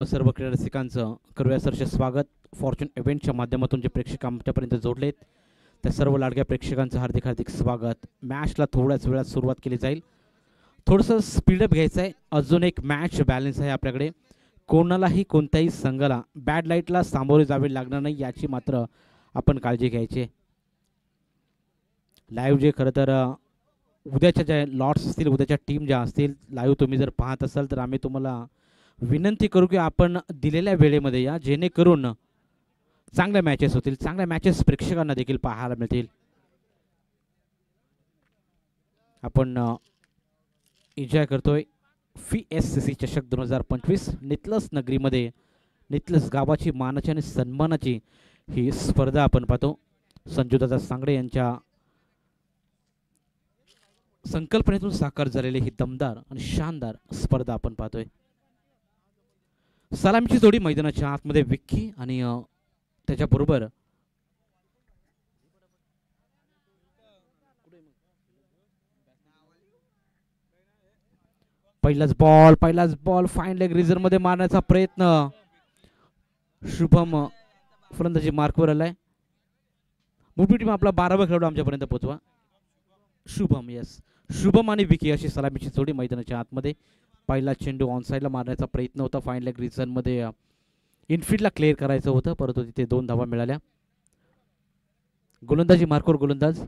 सर्व क्रीडा रसिकांचं करूया सरचे स्वागत. फॉर्च्यून इव्हेंटच्या माध्यमातून जे प्रेक्षक आमच्यापर्यंत जोडलेत त्या सर्व लाडक्या प्रेक्षकांचं हार्दिक हार्दिक स्वागत. मॅचला थोड्याच वेळात सुरुवात केली जाईल. थोडंसं स्पीडअप घ्यायचं आहे. अजून एक मॅच बॅलन्स आहे आपल्याकडे. कोणालाही कोणत्याही संघाला बॅड लाईटला सामोरे जावे लागणार नाही याची मात्र आपण काळजी घ्यायची. लाईव्ह जे खरं तर उद्याच्या ज्या लॉट्स असतील, उद्याच्या टीम ज्या असतील, लाईव्ह तुम्ही जर पाहत असाल तर आम्ही तुम्हाला विनंती करू की आपण दिलेल्या वेळेमध्ये या, जेणेकरून चांगल्या मॅचेस होतील, चांगल्या मॅचेस प्रेक्षकांना देखील पाहायला मिळतील. आपण एन्जॉय करतोय FIESCC चषक 2025 नितलस नगरीमध्ये. नितलस गावाची मानाची आणि सन्मानाची ही स्पर्धा आपण पाहतो. संजूदादा सांगडे यांच्या संकल्पनेतून साकार झालेली ही दमदार आणि शानदार स्पर्धा आपण पाहतोय. सलामीची जोडी मैदानाच्या आतमध्ये विक्की आणि त्याच्याबरोबर पहिलाच बॉल फाईन लेग रिझर्व मध्ये मारण्याचा प्रयत्न. शुभम फलंदाजी मार्कवर आलाय. मोठी टीम आपला 12वा खेळाडू आमच्यापर्यंत पोहोचवा. शुभम, यस, शुभम आणि विकी अशी सलामीची जोडी मैदानाच्या आतमध्ये. पहिला चेंडू ऑन साईडला मारण्याचा प्रयत्न होता. फाईन लेग रिझन मध्ये इनफिल्डला क्लिअर करायचं होतं, परंतु तिथे 2 धावा मिळाल्या. गोलंदाजी मार्कवर गोलंदाज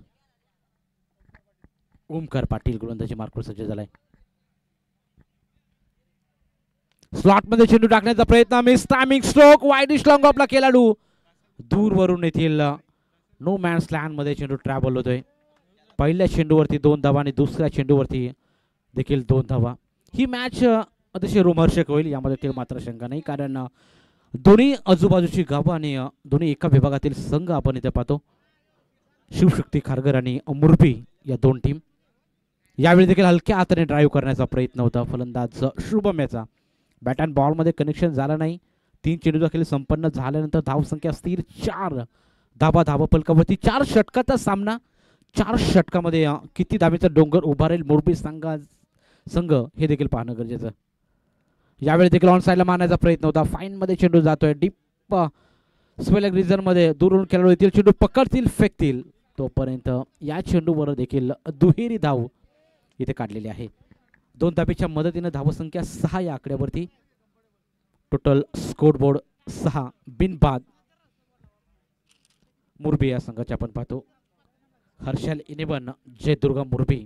ओमकार पाटील गोलंदाजी मार्कवर सज्ज झालाय. स्लॉट मध्ये चेंडू टाकण्याचा प्रयत्न. Miss timing stroke. Widish long आपला खेळाडू दूरवरून येथील नो मॅन्स लँड मध्ये चेंडू ट्रॅव्हल होतोय. पहिल्या चेंडूवरती 2 धावा आणि दुसऱ्या चेंडूवरती देखील 2 धावा. ही मॅच अतिशय रोमहर्षक होईल यामध्ये मात्र शंका नाही, कारण दोन्ही आजूबाजूची गावं आणि दोन्ही एका विभागातील संघ आपण इथे पाहतो. शिवशक्ती खारघर आणि मुरबी या 2 टीम. यावेळी देखील हलक्या हाताने ड्राईव्ह करण्याचा प्रयत्न होता फलंदाज शुभम याचा. बॅट अँड बॉल मध्ये कनेक्शन झालं नाही. 3 चेंडू देखील संपन्न झाल्यानंतर धावसंख्या स्थिर 4 धावा फलकावरती. 4 षटकाचा सामना. 4 षटकामध्ये किती धावेचा डोंगर उभारेल मुरबी संघ हे देखील पाहणं गरजेचं. यावेळी देखील ऑन साईडला मारण्याचा प्रयत्न होता. फाईन मध्ये चेंडू जातोय डीप स्पेलिंग रिझन मध्ये. दूरून खेळाडू येतील, चेंडू पकडतील, फेकतील. तोपर्यंत या चेंडूवर देखील दुहेरी धाव इथे काढलेली आहे. 2 धावेच्या मदतीने धावसंख्या 6 या आकड्यावरती. टोटल स्कोरबोर्ड 6 बिनबाद मुरबी या संघाचे आपण पाहतो. हर्षल 11 जय दुर्गा मुरबी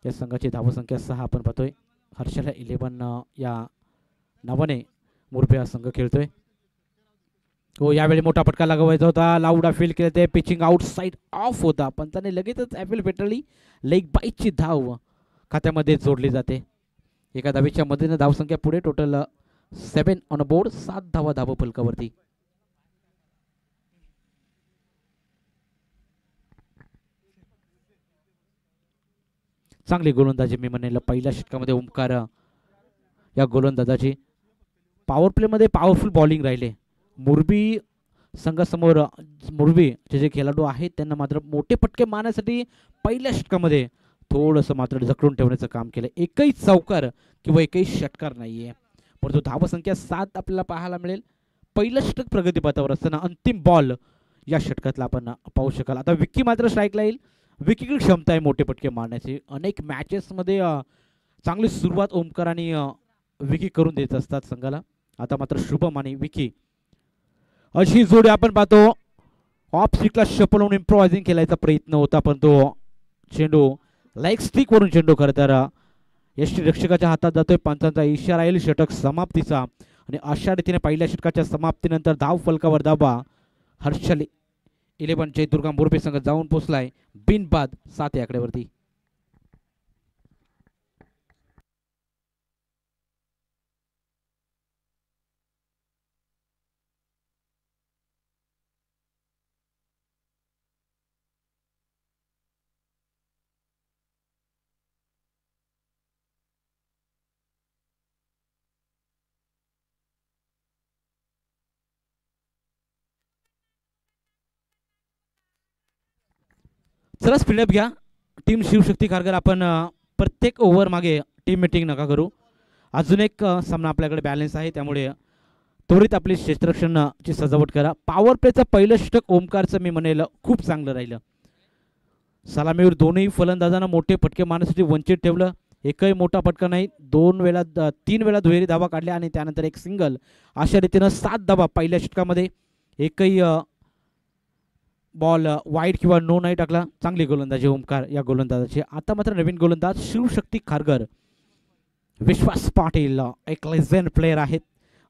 या संघाची धावसंख्या 6 आपण पाहतोय. हर्षल 11 या नावाने मुरबी हा संघ खेळतोय. हो, यावेळी मोठा फटका लगावायचा होता. लाऊड अपील केले ते. पिचिंग आउटसाइड ऑफ होता, पण त्याने लगेचच अपील फेटाळली. लेग बाईटची धाव खात्यामध्ये जोडली जाते. एका धावेच्या मदतीने धावसंख्या पुढे. Total 7 on board. 7 धावा धाव फलकावरती. चांगली गोलंदाजी मी म्हणेल पहिल्या षटकामध्ये ओमकार या गोलंदाजाची. पॉवर प्ले मध्ये पॉवरफुल बॉलिंग राहिले. मुरबी संघासमोर मुरबीचे जे खेळाडू आहेत त्यांना मात्र मोठे फटके मारण्यासाठी पहिल्या षटकामध्ये थोडंसं मात्र जखडून ठेवण्याचं काम केलं. एकही चौकार किंवा एकही षटकार नाहीये, परंतु धावसंख्या 7 आपल्याला पाहायला मिळेल. पहिलं षटक प्रगतीपथावर असताना अंतिम बॉल या षटकातला आपण पाहू शकाल. आता विक्की मात्र स्ट्राईकला येईल. विकीकडे क्षमता आहे मोठे फटके मारण्याची. अनेक मॅचेसमध्ये चांगली सुरुवात ओमकार आणि विकी करून देत असतात संघाला. आता मात्र शुभम आणि विकी अशी जोडी आपण पाहतो. ऑफ स्टिकला शपल होऊन इम्प्रोवायझिंग केल्याचा प्रयत्न होता, पण तो चेंडू लाईक स्टिक वरून चेंडू खरं तर यष्टी रक्षकाच्या हातात जातोय. पंचांचा इशारा येईल षटक समाप्तीचा. आणि अशा रीतीने पहिल्या षटकाच्या समाप्तीनंतर धाव फलकावर धावा हर्षल 11 जय दुर्गा मुरबी संघ जाऊन पोहोचलाय बिनबाद 7 या आकड्यावरती. चला स्पीडअप घ्या. टीम शिवशक्ती खारघर आपण प्रत्येक ओव्हर मागे टीम मीटिंग नका करू. अजून एक सामना आपल्याकडे बॅलन्स आहे, त्यामुळे त्वरित आपली क्षेत्ररक्षणाची सजावट करा. पॉवर प्लेचं पहिलं षटक ओमकारचं मी म्हणेल खूप चांगलं राहिलं. सलामीवर दोन्ही फलंदाजांना मोठे फटके मारण्यासाठी वंचित ठेवलं. एकही मोठा फटका नाही. 3 वेळा दुहेरी धावा काढल्या आणि त्यानंतर एक सिंगल. अशा रीतीनं 7 धावा पहिल्या षटकामध्ये. एकही बॉल वाईड किंवा नो नाही टाकला. चांगली गोलंदाजी ओमकार या गोलंदाजाची. आता मात्र नवीन गोलंदाज शिवशक्ती खारगर. विश्वास पाटील एक लेजेंड प्लेयर आहेत.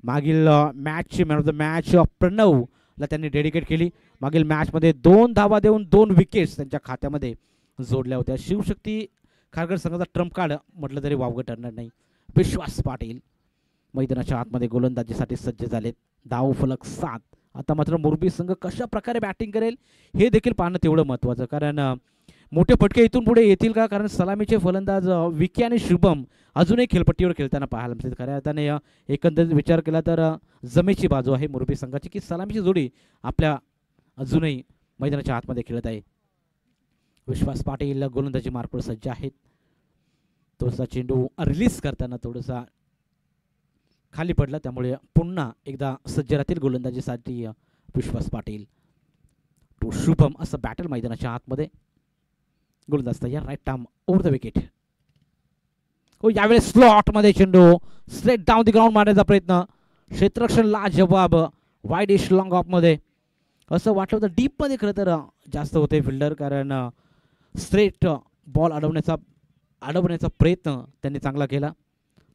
मागील मॅचची मॅन ऑफ द मॅच प्रणवला त्यांनी डेडिकेट केली. मागील मॅचमध्ये 2 धावा देऊन 2 विकेट्स त्यांच्या खात्यामध्ये जोडल्या होत्या. शिवशक्ती खारगर संघाचा ट्रम्प कार्ड म्हटलं तरी वावगं ठरणार नाही. विश्वास पाटील मैदानाच्या आतमध्ये गोलंदाजीसाठी सज्ज झालेत. धाव फलक 7. आता मात्र मोरबी संघ कशा प्रकारे बॅटिंग करेल हे देखील पाहणं तेवढं महत्त्वाचं, कारण मोठे फटके इथून पुढे येतील का, कारण सलामीचे फलंदाज विकी आणि शुभम अजूनही खेळपट्टीवर खेळताना पाहायला मिळतील. खऱ्या अर्थाने एकंदरीत विचार केला तर जमेची बाजू आहे मोरबी संघाची, की सलामीची जोडी आपल्या अजूनही मैदानाच्या आतमध्ये खेळत आहे. विश्वास पाटील गोलंदाजी मार्कवर सज्ज आहेत. थोडासा चेंडू रिलीज करताना थोडासा खाली पडला, त्यामुळे पुन्हा एकदा सज्ज राहतील गोलंदाजीसाठी विश्वास पाटील. टू शुभम असं बॅटल मैदानाच्या आतमध्ये. गोलंदाज तयार. Right arm over the wicket. हो, यावेळेस स्लॉटमध्ये चेंडू स्ट्रेट डाऊन द ग्राउंड मारण्याचा प्रयत्न. क्षेत्ररक्षण लाजवाब. वाईड इश लॉंग ऑफमध्ये. असं वाटलं होतं डीपमध्ये खरं तर जास्त होते फिल्डर, कारण स्ट्रेट बॉल अडवण्याचा प्रयत्न त्यांनी चांगला केला.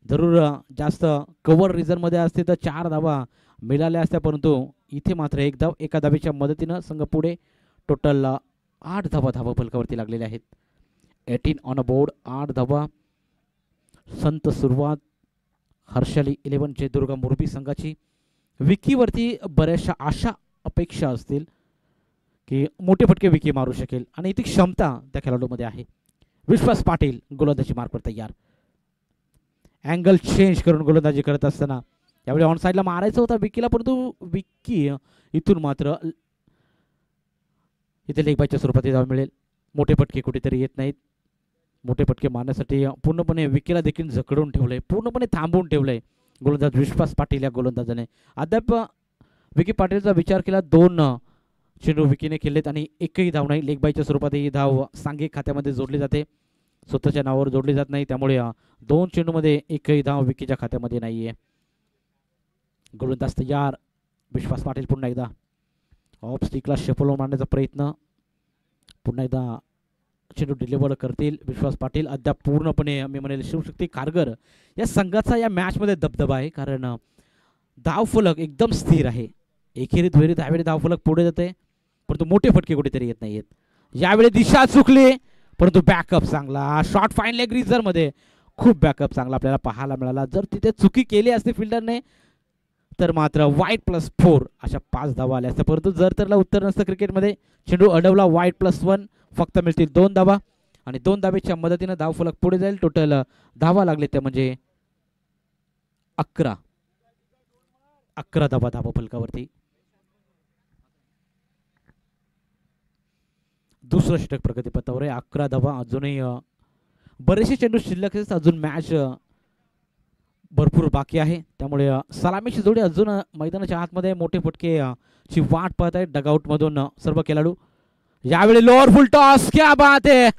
जरूर जास्त कव्हर रिझनमध्ये असते तर 4 धावा मिळाल्या असत्या, परंतु इथे मात्र एक धाव एका धावेच्या मदतीनं संघ पुढे. टोटल 8 धावा फलकावरती लागलेल्या आहेत. 18 ऑन अ बोर्ड. 8 धावा. संत सुरुवात हर्षाली 11 जयदुर्गा मोरबी संघाची. विकीवरती बऱ्याचशा आशा अपेक्षा असतील की मोठे फटके विकी मारू शकेल आणि ती क्षमता त्या खेळाडूमध्ये आहे. विश्वास पाटील गोलंदाजी मार्कवर तयार. अँगल चेंज करून गोलंदाजी करत असताना यावेळी ऑन साईडला मारायचं होता विकीला, परंतु विकी इथून मात्र इथे लेगबायच्या स्वरूपात धाव मिळेल. मोठे फटके कुठेतरी येत नाहीत. मोठे फटके मारण्यासाठी पूर्णपणे विकीला देखील जखडून ठेवलंय, पूर्णपणे थांबवून ठेवलंय गोलंदाज विश्वास पाटील या गोलंदाजाने. अद्याप विकी पाटीलचा विचार केला. 2 चेंडू विकीने केलेत आणि एकही धाव नाही. लेगबायच्या स्वरूपात ही धाव सांघिक खात्यामध्ये जोडली जाते, स्वतःच्या नावावर जोडली जात नाही, त्यामुळे 2 चेंडूमध्ये एकही धाव विकीच्या खात्यामध्ये नाहीये. गोलंदाज तयार. विश्वास पाटील पुन्हा एकदा ऑफ स्टिकला शफल मारण्याचा प्रयत्न. पुन्हा एकदा चेंडू डिलिव्हर करतील विश्वास पाटील. अद्याप पूर्णपणे मी म्हणेल शिवशक्ती खारगर या संघाचा या मॅचमध्ये दबदबा आहे, कारण धावफलक एकदम स्थिर आहे. एकेरी दुहेरी दहावेळी धावफलक पुढे जाते, परंतु मोठे फटके कुठेतरी येत नाहीयेत. यावेळी दिशा चुकली, परंतु बॅकअप चांगला. शॉर्ट फाईन लेग रिझरमध्ये खूप बॅकअप चांगला आपल्याला पाहायला मिळाला. जर तिथे चुकी केली असते फिल्डरने तर मात्र वाईड +4 अशा 5 धावा आल्या असत्या, परंतु जर त्याला उत्तर नसतं क्रिकेटमध्ये. चेंडू अडवला. वाईड +1 फक्त मिळतील 2 धावा आणि 2 धावेच्या मदतीनं धावफलक पुढे जाईल. टोटल धावा लागले ते म्हणजे 11 धावा धावफलकावरती. दुसरं षटक प्रगतीपथावर आहे. 11 धावा. अजूनही बरेचसे चेंडू शिल्लक आहेत. अजून मॅच भरपूर बाकी आहे, त्यामुळे सलामीची जोडी अजून मैदानाच्या आतमध्ये मोठे फटके ची वाट पाहत आहेत डगआउट मधून सर्व खेळाडू. यावेळी लोअर फुल टॉस. क्या बात आहे.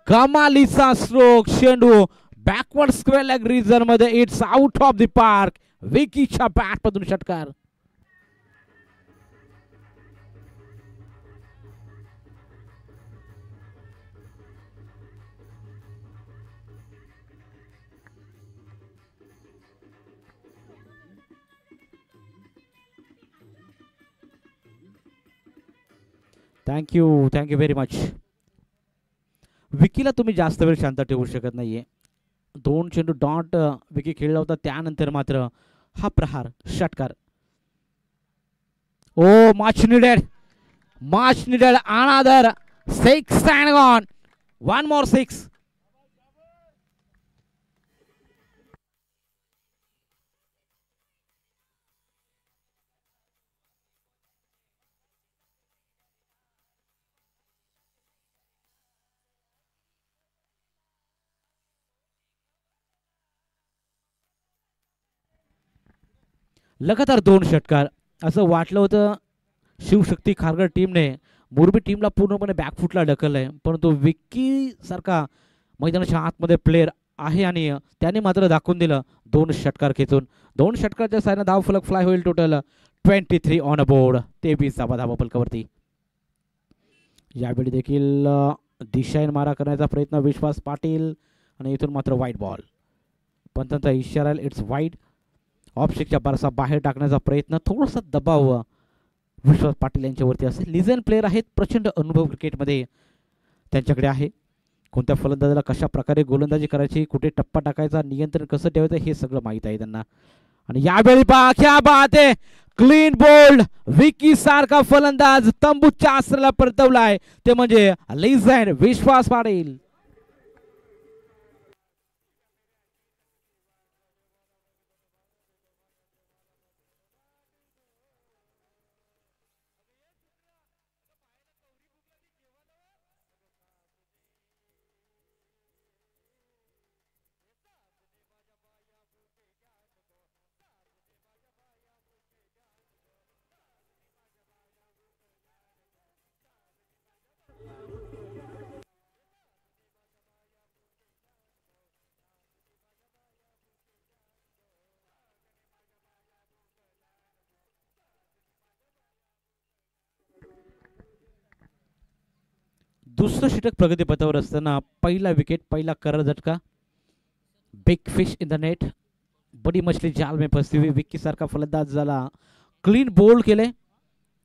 कमालीचा स्ट्रोक. चेंडू बॅकवर्ड स्क्वेअर लेग रिजन मध्ये. It's out of the park. विकीच्या बॅट मधून षटकार. Thank you very much. विकीला तुम्ही जास्त वेळ शांत ठेवू शकत नाहीये. 2 चेंडू डॉट विकी खेळला होता, त्यानंतर मात्र हा प्रहार षटकार. Oh much needed another 6 and gone. 1 more 6. लगातार 2 षटकार. असं वाटलं होतं शिवशक्ती खारघर टीमने मोरबी टीमला पूर्णपणे बॅकफुटला ढकललंय, परंतु विक्की सारखा मैदानाच्या आतमध्ये प्लेयर आहे आणि त्याने मात्र दाखवून दिलं 2 षटकार खेचून. 2 षटकाच्या साहाय्याने धाव फलक फ्लाय होईल. Total 23 on board. 23 धावा फलकावरती. यावेळी देखील दिशाहीन मारा करण्याचा प्रयत्न विश्वास पाटील आणि इथून मात्र वाईट बॉल. पंचांचा इशारा, इट्स वाईड. ऑफस्टिकच्या बारसा बाहेर टाकण्याचा प्रयत्न. थोडासा दबाव विश्वास पाटील यांच्यावरती असेल. लिजन प्लेयर आहेत, प्रचंड अनुभव क्रिकेटमध्ये त्यांच्याकडे आहे. कोणत्या फलंदाजाला कशा प्रकारे गोलंदाजी करायची, कुठे टप्पा टाकायचा, नियंत्रण कसं ठेवायचं हे सगळं माहीत आहे त्यांना. आणि यावेळी पहा क्या बात आहे, क्लीन बोल्ड. विकी सारखा फलंदाज तंबूच्या आसराला परतवलाय, ते म्हणजे लिजन विश्वास पाटील. दुसरं षटक प्रगतीपथावर असताना पहिला विकेट, पहिला करर झटका. Big fish in the net, बडी मछली जाल में फंसी हुई. विक्की सारखा फलंदाज झाला क्लीन बोल्ड केले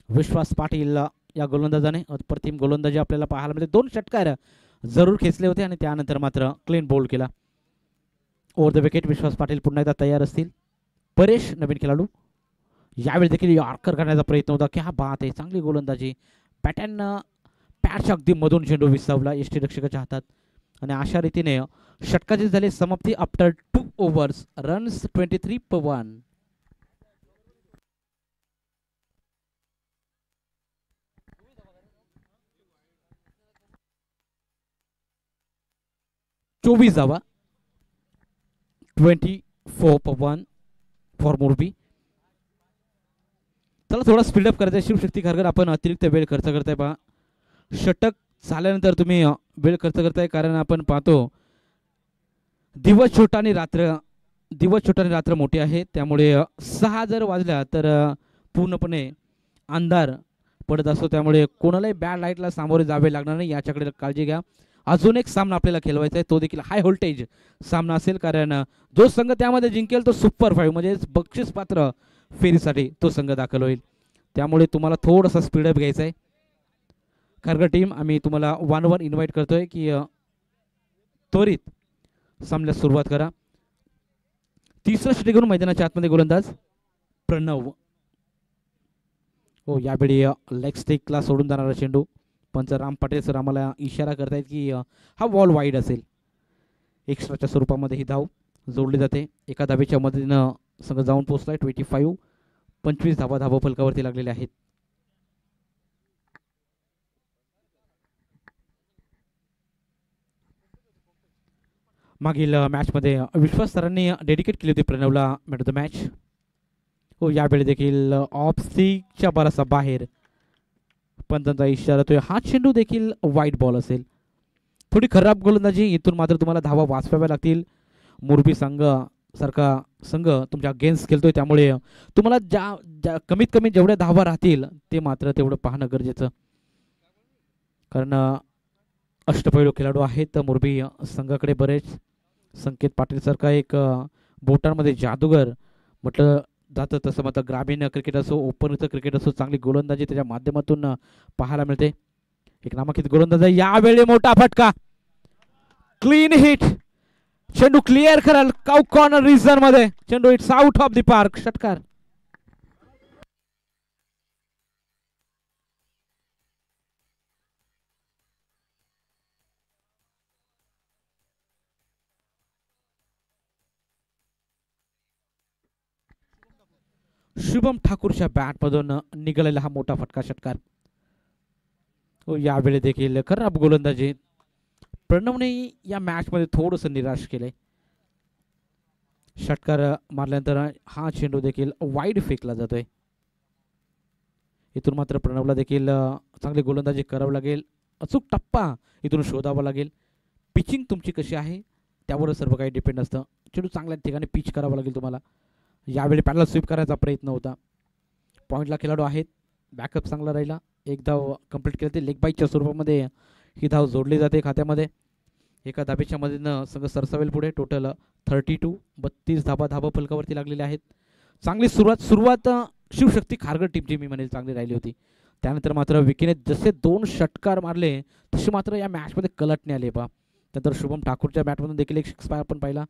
विश्वास पाटील या गोलंदाजाने. अप्रतिम गोलंदाजी आपल्याला पाहायला मिळते. 2 षटकार जरूर खेचले होते आणि त्यानंतर मात्र क्लीन बोल्ड केला. ओव्हर द विकेट विश्वास पाटील पुन्हा एकदा तयार असतील. परेश नवीन खेळाडू. यावेळी देखील यॉर्कर करण्याचा प्रयत्न होता. क्या बात आहे, चांगली गोलंदाजी. पॅटर्न पॅटच्या अगदी मधून चेंडू विसावला यष्टीरक्षकाच्या हातात आणि अशा रीतीने षटकाची झाली समाप्ती. After 2 overs, runs 23/1. चोवीस धावा, 24/1 फॉर मोरबी. चला थोडा स्पीडअप करायचा. शिवशक्ती खारघर आपण अतिरिक्त वेळ खर्च करताय पहा. षटक झाल्यानंतर तुम्ही वेळ खर्च करताय, कारण आपण पाहतो दिवस छोटा आणि रात्र मोठी आहे. त्यामुळे 6 जर वाजल्या तर पूर्णपणे अंधार पडत असतो. त्यामुळे कोणालाही बॅड लाईटला सामोरे जावे लागणार नाही, याच्याकडे काळजी घ्या. अजून एक सामना आपल्याला खेळवायचा आहे, तो देखील हाय व्होल्टेज सामना असेल, कारण जो संघ त्यामध्ये जिंकेल तो सुपर 5 म्हणजे बक्षीस पात्र फेरीसाठी तो संघ दाखल होईल. त्यामुळे तुम्हाला थोडासा स्पीडअप घ्यायचा आहे. खारघर टीम, आम्ही तुम्हाला 1-1 इन्व्हाइट करतोय की त्वरित सामन्यास सुरुवात करा. तिसरं षटक घेऊन मैदानाच्या आतमध्ये गोलंदाज प्रणव. हो, यावेळी लेग स्टिकला सोडून जाणारा चेंडू. पंच राम पटेल सर आम्हाला इशारा करतायत की हा बॉल वाईड असेल. एक्स्ट्राच्या स्वरूपामध्ये ही धाव जोडली जाते. एका धावेच्या मदतीनं संघ जाऊन पोहोचलाय 25. 25 धावा फलकावरती लागलेल्या आहेत. मागील मॅचमध्ये विश्वास सरांनी डेडिकेट केली होती प्रणवला मॅन ऑफ द मॅच. हो, यावेळी देखील ऑफ स्टिकच्या बराचसा बाहेर पंचांचा इशारा तो. हा चेंडू देखील वाईट बॉल असेल. थोडी खराब गोलंदाजी. इथून मात्र तुम्हाला धावा वाचवाव्या लागतील. मोरबी सारखा संघ तुमच्या अगेन्स्ट खेळतोय, त्यामुळे तुम्हाला ज्या कमीत कमी जेवढ्या धावा राहतील ते मात्र तेवढं पाहणं गरजेचं, कारण अष्टपैलू खेळाडू आहेत मोरबी संघाकडे बरेच. संकेत पाटील सारखा एक बोटांमध्ये जादूगर म्हटलं जातं, तसं मात्र ग्रामीण क्रिकेट असो, ओपनचं क्रिकेट असो, चांगली गोलंदाजी त्याच्या माध्यमातून पाहायला मिळते. एक नामांकित गोलंदाज. यावेळी मोठा फटका, क्लीन हिट. चेंडू क्लिअर कराल काउ कॉर्नर रिजन मध्ये. चेंडू it's out of the park. षटकार. शुभम ठाकूरच्या बॅटमधून निघालेला हा मोठा फटका. षटकार. हो, यावेळी देखील खराब गोलंदाजी. प्रणवने या मॅच मध्ये थोडंसं निराश केलंय. षटकार मारल्यानंतर हा चेंडू देखील वाईड फेकला जातोय. इथून मात्र प्रणवला देखील चांगली गोलंदाजी करावी लागेल. अचूक टप्पा इथून शोधावा लागेल. पिचिंग तुमची कशी आहे त्यावर सर्व काही डिपेंड असतं. चेंडू चांगल्या ठिकाणी पिच करावा लागेल तुम्हाला. यावेळी पॅडल स्वीप करायचा प्रयत्न होता. पॉईंटला खेळाडू आहेत. बॅकअप चांगला राहिला. एक धाव कंप्लीट केली ते लेग बाईच्या स्वरूपामध्ये ही धाव जोडली जाते खात्यामध्ये. एका धाबेच्या मदतीनं संघ सरसावेल पुढे. टोटल 32 32 धाबा धाबा फलकावरती लागलेल्या आहेत. चांगली सुरुवात शिवशक्ती खारघर टीमची मी म्हणेल चांगली राहिली होती. त्यानंतर मात्र विकीने जसे 2 षटकार मारले तसे मात्र या मॅचमध्ये कलटणे आले पहा. त्यानंतर शुभम ठाकूरच्या बॅटमधून देखील एक सिक्स आपण पाहिला.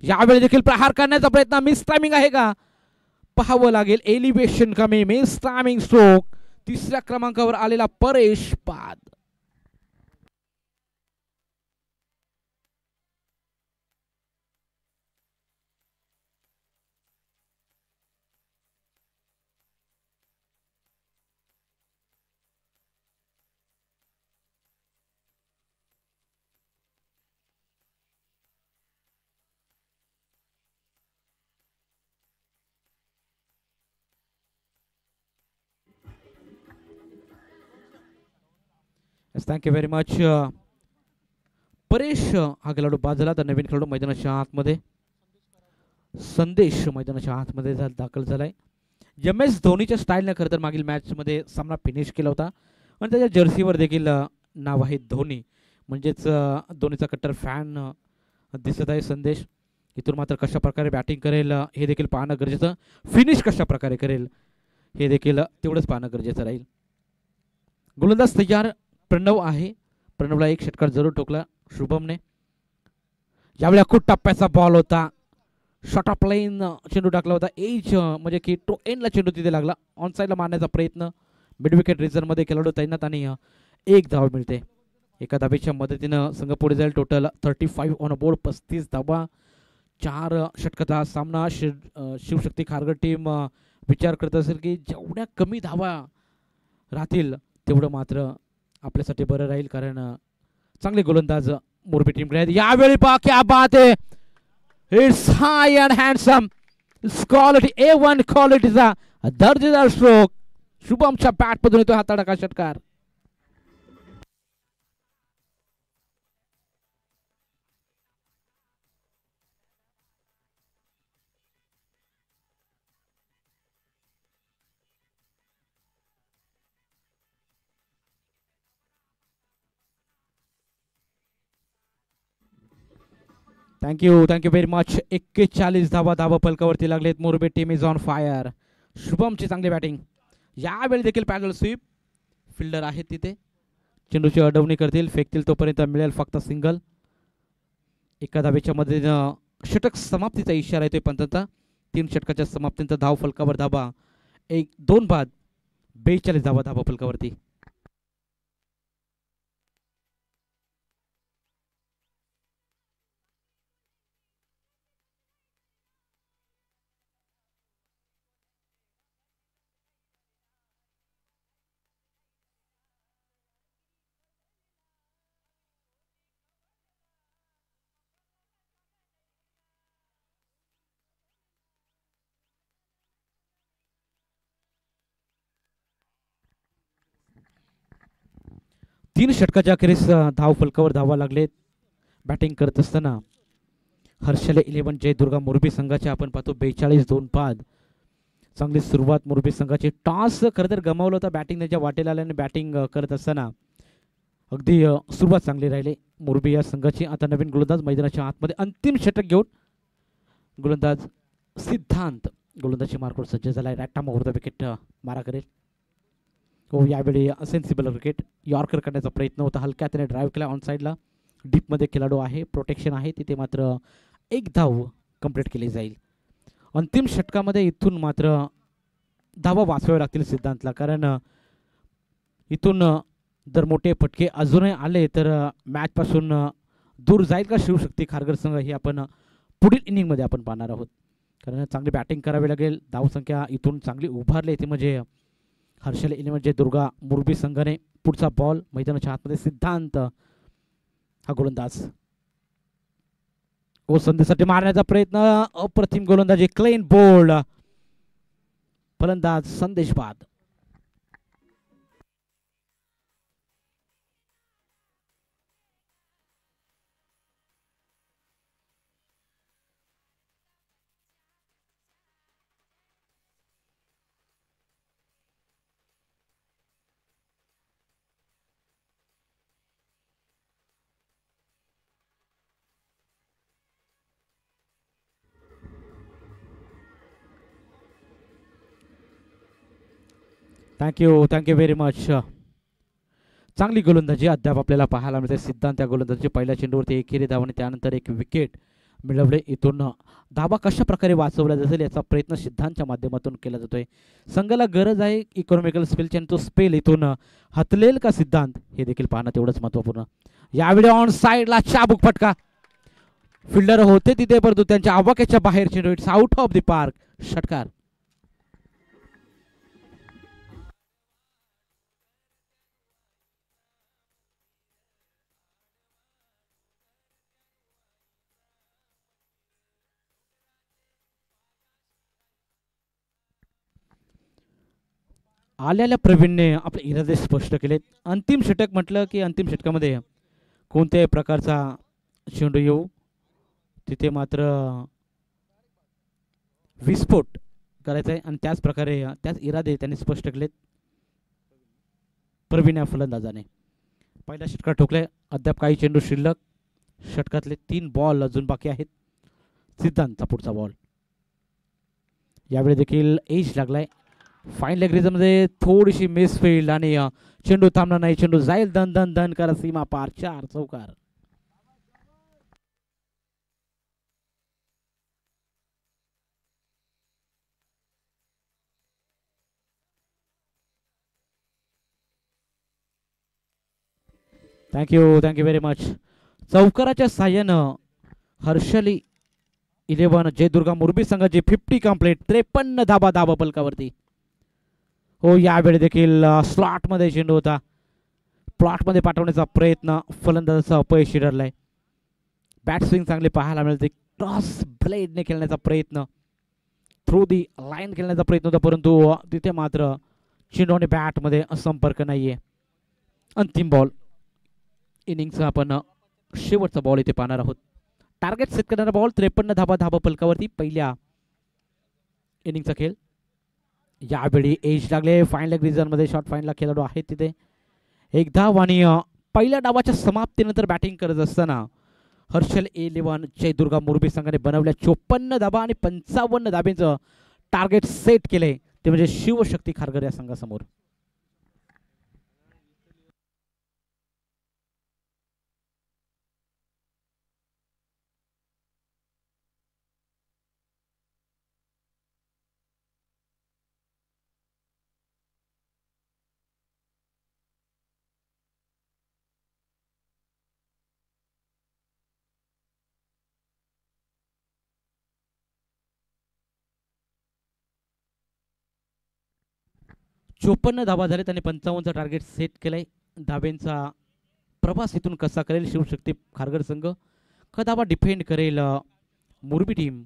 यावेळी देखील प्रहार करण्याचा प्रयत्न. मिस टायमिंग आहे का पाहावं लागेल. एलिव्हेशन कमी. Miss timing stroke. तिसऱ्या क्रमांकावर आलेला परेश पाद. Thank you very much. परेश हा खेळाडू बाद झाला. तर नवीन खेळाडू मैदानाच्या आतमध्ये संदेश मैदानाच्या आतमध्ये दाखल झालाय. MS धोनीच्या स्टाईलने खरं तर मागील मॅचमध्ये सामना फिनिश केला होता आणि त्याच्या जर्सीवर देखील नाव आहे धोनी. म्हणजेच धोनीचा कट्टर फॅन दिसत आहे संदेश. इथून मात्र कशा प्रकारे बॅटिंग करेल हे देखील पाहणं गरजेचं. फिनिश कशा प्रकारे करेल हे देखील तेवढंच पाहणं गरजेचं राहील. गोलंदाज तयार प्रणव आहे. प्रणवला एक षटकार जरूर ठोकला शुभमने. यावेळी अखूट टप्प्याचा बॉल होता. शॉर्ट ऑफ लाईन चेंडू टाकला होता. एज म्हणजे की टो एंडला चेंडू तिथे लागला. ऑन साईडला मारण्याचा प्रयत्न. मिड विकेट रिझर्वमध्ये खेळाडू तैनात आणि एक धाव मिळते. एका धावेच्या मदतीनं संघ पुढे जाईल. Total 35 on board. 35 धावा. 4 षटकाचा सामना. शिवशक्ती खारघर टीम विचार करत असेल की जेवढ्या कमी धावा राहतील तेवढं मात्र आपल्यासाठी बरं राहील. कारण चांगले गोलंदाज मोरबी टीमकडे आहेत. यावेळी पहा क्या बात आहे. It's high and handsome. Quality A1 क्वालिटीचा दर्जेदार स्ट्रोक. शुभमच्या बॅटमधून येतो हा तडका षटकार. Thank you very much. 41 धावा फलकावरती लागलेत. Morbi team is on fire. शुभमची चांगली बॅटिंग. यावेळी देखील पॅडल स्वीप. फिल्डर आहेत तिथे. चेंडूची अडवणी करतील. फेकतील तोपर्यंत मिळेल फक्त सिंगल. एका धावेच्या मदतीनं षटक समाप्तीचा इशारा येतोय पंतचा. 3 षटकाच्या समाप्तीनंतर धाव फलकावर धाबा 1-2 बाद. 42 धावा फलकावरती. तीन षटकाच्या अखेरीस धाव फलकावर धावा लागलेत. बॅटिंग करत असताना हर्षल 11 जयदुर्गा मोरबी संघाचे आपण पाहतो 42-2 बाद. चांगली सुरुवात मोरबी संघाची. टॉस खरं तर गमावला होता. बॅटिंग त्यांच्या वाटेला आल्याने बॅटिंग करत असताना अगदी सुरुवात चांगली राहिली मोरबी या संघाची. आता नवीन गोलंदाज मैदानाच्या आतमध्ये अंतिम षटक घेऊन गोलंदाज सिद्धांत गोलंदाजी मार्कवर सज्ज झालाय. रॅटा मोहरदा विकेट मारा करेल. हो यावेळी सेन्सिबल विकेट. यॉर्कर करण्याचा प्रयत्न होता. हलक्या त्याने ड्राईव्ह केला ऑन साईडला. डीपमध्ये खेळाडू आहे. प्रोटेक्शन आहे तिथे. मात्र एक धाव कंप्लीट केली जाईल. अंतिम षटकामध्ये इथून मात्र धावा वाचवावे लागतील सिद्धांतला. कारण इथून जर मोठे फटके अजूनही आले तर मॅचपासून दूर जाईल का शिवशक्ती खारघर संघ हे आपण पुढील इनिंगमध्ये आपण पाहणार आहोत. कारण चांगली बॅटिंग करावी लागेल. धावसंख्या इथून चांगली उभारली ती म्हणजे हर्षल 11 जयदुर्गा मोरबी संघाने. पुढचा बॉल मैदानाच्या आतमध्ये. सिद्धांत हा गोलंदाज. ओसंधीसाठी मारण्याचा प्रयत्न, अप्रतिम गोलंदाजी, क्लीन बोल्ड, फलंदाज संदेश बाद. Thank you very much. चांगली गोलंदाजी अद्याप आपल्याला पाहायला मिळते. सिद्धांत त्या गोलंदाजी पहिल्या चेंडूवरती एकेरी धावाने त्यानंतर एक विकेट मिळवले. इथून धाबा कशा प्रकारे वाचवला जाईल याचा प्रयत्न सिद्धांतच्या माध्यमातून केला जातोय. संघाला गरज आहे इकॉनॉमिकल स्पेलची आणि तो स्पेल इथून हतलेल का सिद्धांत हे देखील पाहणं तेवढंच महत्वपूर्ण. यावेळी ऑन साइडला चाबूक फटका, फिल्डर होते तिथे परंतु त्यांच्या आवाक्याच्या बाहेर चेंडू, it's out of the park, षटकार. आलेल्या प्रवीणने आपले इरादे स्पष्ट केलेत. अंतिम षटक म्हटलं की अंतिम षटकामध्ये कोणत्याही प्रकारचा चेंडू येऊ तिथे मात्र विस्फोट करायचा आहे आणि त्याच प्रकारे त्याच इरादे त्यांनी स्पष्ट केलेत प्रवीण या फलंदाजाने. पहिला षटकार ठोकलाय. अद्याप काही चेंडू शिल्लक. षटकातले 3 बॉल अजून बाकी आहेत. सिद्धांतचा पुढचा बॉल. यावेळी देखील एज लागलाय. फाईन लेग मध्ये थोडीशी मिसफील्ड आणि चेंडू थांबणार नाही. चेंडू जाईल दन दन दन करा सीमा पार, 4 चौकार. Thank you very much. चौकाराच्या साह्यानं हर्षली 11 जयदुर्गा मुरबी संघाची 50 कंप्लीट, 53 धाबा धाबा पलकावरती. हो, यावेळी देखील स्लॉटमध्ये चेंडू होता. प्लॉटमध्ये पाठवण्याचा प्रयत्न फलंदाजाचा अपयशी ठरलाय. बॅट स्विंग चांगले पाहायला मिळते. क्रॉस ब्लेडने खेळण्याचा प्रयत्न, थ्रू दी लाईन खेळण्याचा प्रयत्न होता परंतु तिथे मात्र चेंडू आणि बॅटमध्ये संपर्क नाहीये. अंतिम बॉल इनिंगचा आपण शेवटचा बॉल इथे पाहणार आहोत. टार्गेट सेट करणारा बॉल, 53 धाबा धाबा पलकावरती पहिल्या इनिंगचा खेळ. यावेळी एज लागले. फाईन लेग मध्ये शॉर्ट फाईनला खेळाडू आहेत तिथे. एक धाव आणि पहिल्या डावाच्या समाप्तीनंतर बॅटिंग करत असताना हर्षल 11 जयदुर्गा मुरबी संघाने बनवल्या 54 धाबा आणि 55 धाब्यांचं टार्गेट सेट केले. ते म्हणजे शिवशक्ती खारघर या संघासमोर. चोपन्न धाबा झाले. त्यांनी 55चा टार्गेट सेट केलाय. धाब्यांचा प्रवास इथून कसा करेल शिवशक्ती खारघर संघ, का धाबा डिफेंड करेल मुरबी टीम,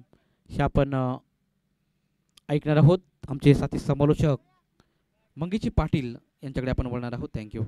हे आपण ऐकणार आहोत. आमचे साथी समालोचक मंगेची पाटील यांच्याकडे आपण वळणार आहोत. थँक्यू.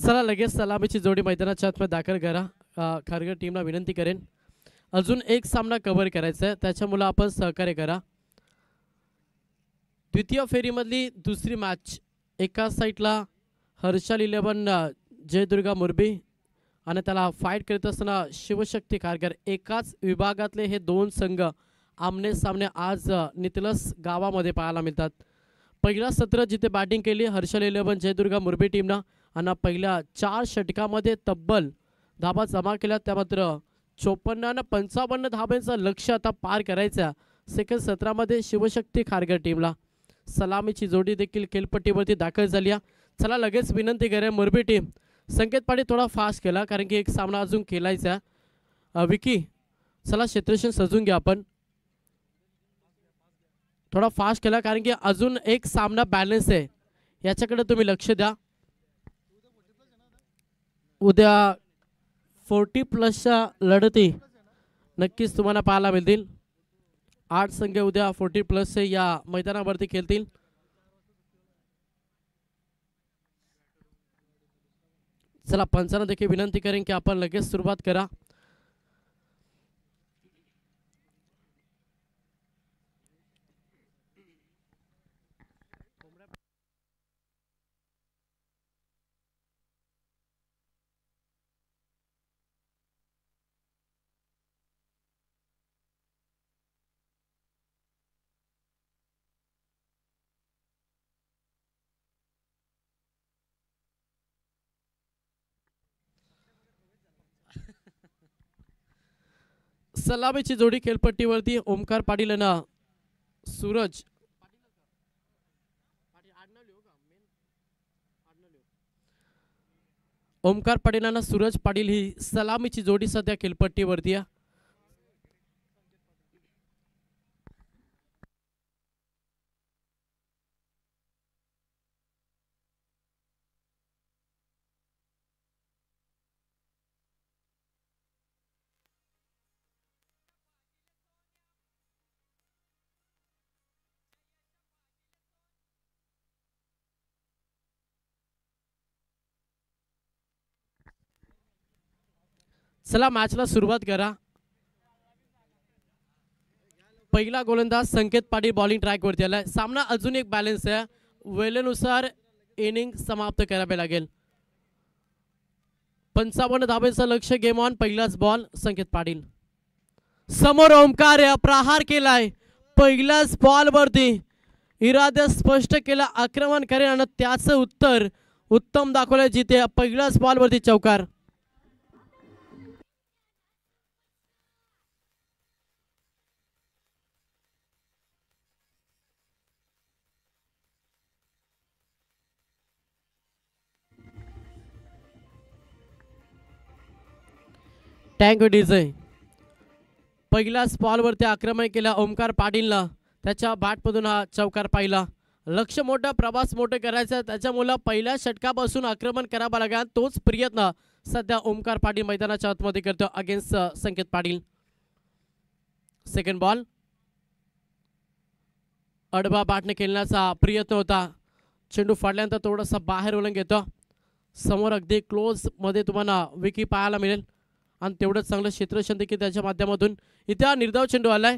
चला लगेच सलामीची जोडी मैदानाच्या आतमध्ये दाखल करा. खारघर टीमला विनंती करेन अजून एक सामना कव्हर करायचा आहे, त्याच्यामुळे आपण सहकार्य करा. द्वितीय फेरीमधली दुसरी मॅच. एका साईडला हर्षल 11 जयदुर्गा मुरबी आणि त्याला फाईट करत असताना शिवशक्ती खारघर. एकाच विभागातले हे दोन संघ आमने सामने आज नितलस गावामध्ये पाहायला मिळतात. पहिला सत्र जिथे बॅटिंग केली हर्षल 11 जयदुर्गा मुरबी टीमनं आणि पहिल्या 4 षटकामध्ये तब्बल धाबा जमा केल्या. त्या मात्र 54 आणि 55 धाब्यांचं लक्ष्य आता पार करायचं सेकंड सत्रामध्ये शिवशक्ती खारघर टीमला. सलामीची जोडी देखील खेळपट्टीवरती दाखल झाली. चला लगेच विनंती करेन मुरबी टीम संकेत पाटील थोडा फास्ट केला कारण की एक सामना अजून खेळायचा. विकी चला क्षेत्रक्षण सजून घ्या, आपण थोडा फास्ट केला कारण की अजून एक सामना बॅलन्स आहे, याच्याकडे तुम्ही लक्ष द्या. उद्या 40+ लढती नक्कीच तुम्हाला पाहायला मिळतील. 8 संघ उद्या 40+ या मैदानावरती खेळतील. चला पंचांना देखील विनंती करेन की आपण लगेच सुरुवात करा. सलामीची जोडी खेळपट्टीवरती ओमकार पाटील आणि सूरज ओमकार पाटील आणि सूरज पाटील ही सलामीची जोडी सध्या खेळपट्टीवरती आहे. चला मॅचला सुरुवात करा. पहिला गोलंदाज संकेत पाटील बॉलिंग ट्रॅक वरती आलाय. सामना अजून एक बॅलन्स आहे, वेळेनुसार इनिंग समाप्त करावे लागेल. 55 धाब्यांचं लक्ष गेम ऑन. पहिलाच बॉल संकेत पाटील समोर ओमकार प्रहार केलाय. पहिल्याच बॉल वरती इरादा स्पष्ट केला आक्रमण करेल आणि त्याचं उत्तर उत्तम दाखवलंय जिथे पहिल्याच बॉल वरती चौकार. टँक डीजे पहिल्याच बॉलवरती आक्रमण केला ओमकार पाटीलला. त्याच्या बॅटमधून हा चौकार पाहिला. लक्ष मोठा, प्रवास मोठं करायचा, त्याच्यामुळे पहिल्या षटकापासून आक्रमण करावं लागेल. तोच प्रयत्न सध्या ओमकार पाटील मैदानाच्या आतमध्ये करतो अगेन्स्ट संकेत पाटील. सेकंड बॉल अडबा बॅटने खेळण्याचा प्रयत्न होता. चेंडू फाडल्यानंतर थोडासा बाहेर वळून घेतो. समोर अगदी क्लोज मध्ये तुम्हाला विकी पाहायला मिळेल आणि तेवढंच चांगलं क्षेत्ररक्षण देखील त्याच्या माध्यमातून. इथे निर्धाव चेंडू आलाय.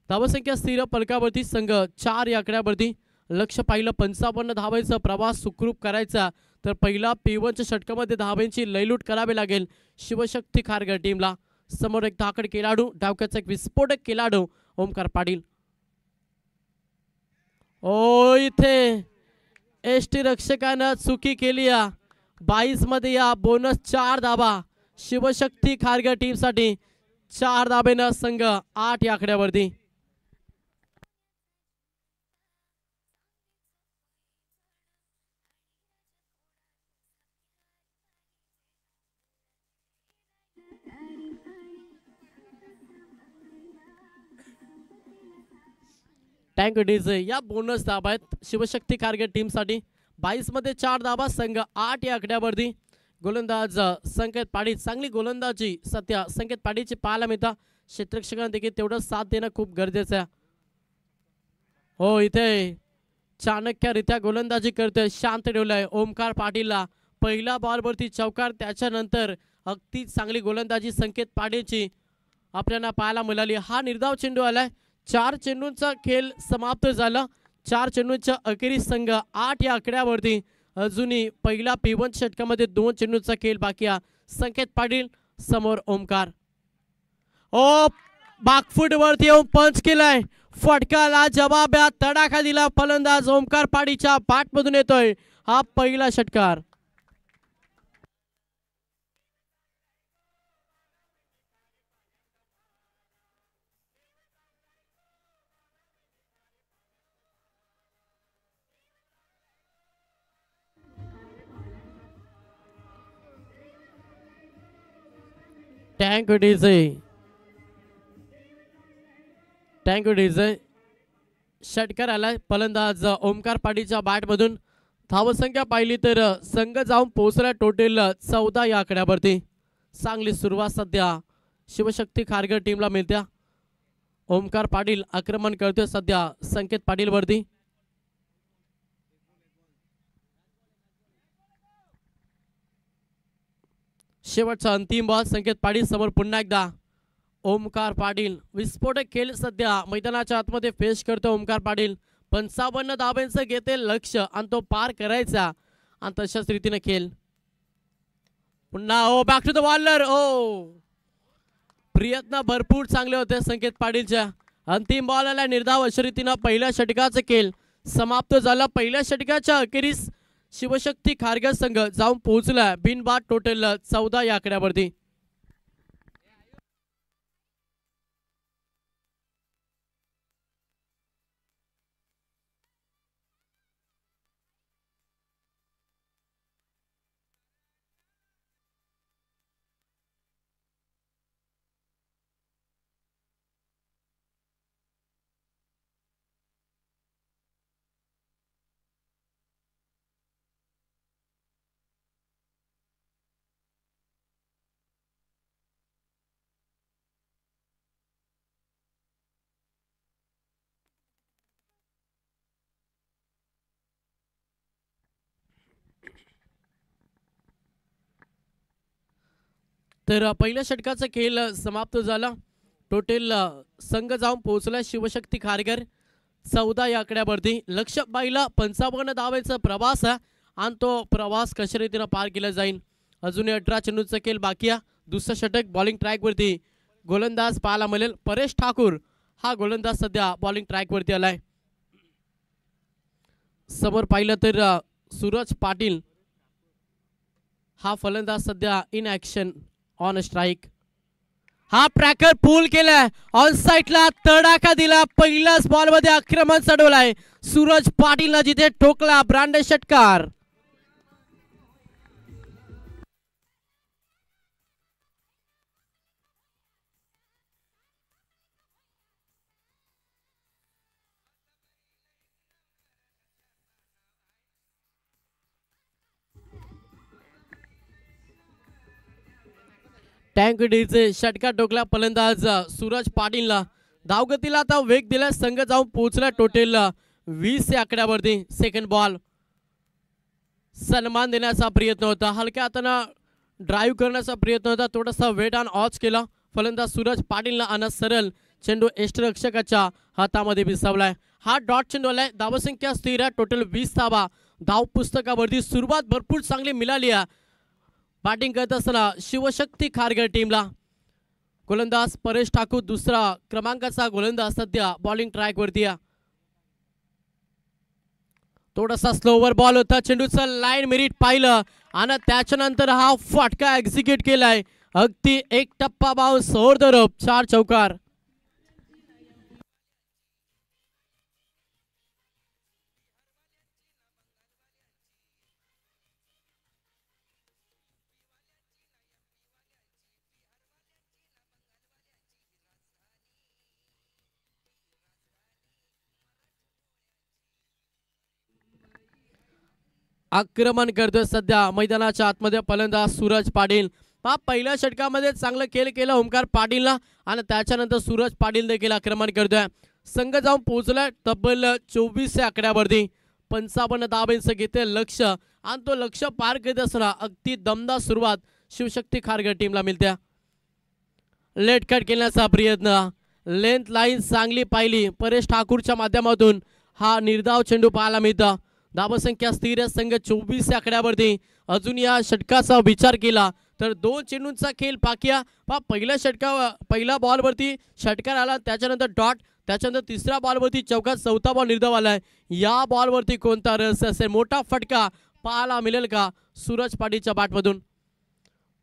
धावसंख्या स्थिर फलकावरती संघ 4 या आकड्यावरती. लक्ष पाहिलं 55 धावांचा प्रवास सुखरूप करायचा तर पहिला P1च्या षटकामध्ये धावांची लयलूट करावी लागेल शिवशक्ती खारघर टीमला. समोर एक धाकड खेळाडू, डावक्याचा एक विस्फोटक खेळाडू ओमकार पाटील. ओ इथे एसटी रक्षकानं चुकी केली. 22 मध्ये या बोनस 4 धाबा शिवशक्ती खारघर टीम साठी. 4 धाब्यानं संघ 8 या आकड्यावरती. टँक डीजे या बोनस धाबा आहेत शिवशक्ती खारघर टीम साठी. 22 मध्ये 4 धाबा, संघ 8 या आकड्यावरती. गोलंदाज संकेत पाटील, चांगली गोलंदाजी सध्या संकेत पाटीलची पाहायला मिळतात. क्षेत्ररक्षकांना देखील तेवढं साथ देणं खूप गरजेचं आहे. हो इथे चाणक्यरित्या गोलंदाजी करतोय, शांत ठेवलंय ओमकार पाटीलला. पहिला बॉलवरती चौकार, त्याच्यानंतर अगदी चांगली गोलंदाजी संकेत पाडेची आपल्याला पाहायला मिळाली. हा निर्धाव चेंडू आलाय. 4 चेंडूंचा खेळ समाप्त झाला. 4 चेंडूंच्या अखेरीस संघ 8 या आकड्यावरती. अजूनही पहिला P1 षटकामध्ये 2 चेंडूंचा खेळ बाकी आहे. संकेत पाटील समोर ओमकार. ओ बाकफूट वरती येऊन पंच केलाय. फटकाला जवाब या तडाखा दिला फलंदाज ओमकार पाडीच्या बॅटमधून येतोय हा पहिला षटकार. टँक डीजे षटकार आलाय फलंदाज ओमकार पाटीलच्या बॅटमधून. धावसंख्या पाहिली तर संघ जाऊन पोहोचला टोटल 14 या आकड्यावरती. चांगली सुरुवात सध्या शिवशक्ती खारघर टीमला मिळत्या. ओमकार पाटील आक्रमण करतोय सध्या संकेत पाटील वरती. शेवटचा अंतिम बॉल संकेत पाटील समोर. पुन्हा एकदा ओमकार पाटील विस्फोटक खेळ सध्या मैदानाच्या आतमध्ये फेस करतो ओमकार पाटील. 55 धाब्यांचं घेते लक्ष आणि तो पार करायचा आणि तशाच रीतीने खेळ. पुन्हा ओ बॅक टू द बॉलर. ओ प्रयत्न भरपूर चांगले होते संकेत पाटीलच्या. अंतिम बॉल आला निर्धाव. अशा रीतीनं पहिल्या षटकाचा खेळ समाप्त झाला. पहिल्या षटकाच्या अखेरीस शिवशक्ती खारघर संघ जाऊन पोहोचला बिनबाद टोटल 14 या आकड्यावरती. तर पहिल्या षटकाचा खेळ समाप्त झाला. टोटल संघ जाऊन पोहोचला शिवशक्ती खारघर 14 या आकड्यावरती. लक्ष पाहिला 55 धावेचा प्रवास आणि तो प्रवास कशा रीतीने पार केला जाईल. अजूनही 18 चेंडूचा खेळ बाकी आहे. दुसरं षटक बॉलिंग ट्रॅकवरती गोलंदाज पाहायला मिळेल. परेश ठाकूर हा गोलंदाज सध्या बॉलिंग ट्रॅकवरती आलाय. समोर पाहिलं तर सूरज पाटील हा फलंदाज सध्या इन ॲक्शन ऑन स्ट्राइक. हा ट्रॅकर पूल केलाय. ऑन साइडला तडाखा दिला. पहिल्याच बॉल मध्ये आक्रमण चढवलाय सूरज पाटीलला जिथे ठोकला ब्रांडे षटकार. टँक डीचे षटकार टोकला फलंदाज सूरज पाटीलला. धावगतीला आता वेग दिला. संघ जाऊन पोहोचला टोटल 20 या आकड्यावरती. सेकंड बॉल सन्मान देण्याचा प्रयत्न होता. हलक्या हाताने ड्राईव्ह करण्याचा प्रयत्न होता. थोडासा वेट ऑन ऑच केला फलंदाज सूरज पाटीलला आणि सरळ चेंडू यष्टिरक्षकाच्या हातामध्ये भिसावलाय. हा डॉट चेंडू आलाय. धावसंख्या स्थिर आहे. टोटल 20 धावा धाव पुस्तकावरती. सुरुवात भरपूर चांगली मिळाली आहे. बॅटिंग करत असताना शिवशक्ती खारघर टीमला गोलंदाज परेश ठाकूर दुसरा क्रमांकाचा गोलंदाज सध्या बॉलिंग ट्रॅक वरती आहे. थोडासा स्लोवर बॉल होता. चेंडूचा लाईन मेरिट पाहिलं आणि त्याच्यानंतर हा फटका एक्झिक्यूट केलाय. अगदी एक टप्पा बाउन्स ओव्हर द रोप. 4 चौकार. आक्रमण करतोय सध्या मैदानाच्या आतमध्ये फलंदाज सूरज पाटील. पहिल्या षटकामध्ये चांगलं खेळ केलं ओमकार पाटीलला आणि त्याच्यानंतर सूरज पाटील देखील आक्रमण करतोय. संघ जाऊन पोहोचलाय तब्बल 24 या आकड्यावरती. 55 धाब्यांचं घेते लक्ष आणि तो लक्ष पार करीत असताना अगदी दमदार सुरुवात शिवशक्ती खारघर टीमला मिळते. लेट कट केल्याचा प्रयत्न, लेंथ लाईन चांगली पाहिली परेश ठाकूरच्या माध्यमातून हा निर्धाव चेंडू पाहायला मिळतो. धावसंख्या स्थिर संघ 24 आकड्यावरती. अजून या षटकाचा विचार केला तर 2 चेंडूंचा खेळ बाकी आहे. पहिल्या बॉलवरती षटकार आला, त्याच्यानंतर डॉट, त्याच्यानंतर तिसऱ्या बॉलवरती चौकात, चौथा बॉल निर्धाव आलाय. या बॉलवरती कोणता रस असेल, मोठा फटका पाहायला मिळेल का सूरज पाटीलच्या बॅटमधून.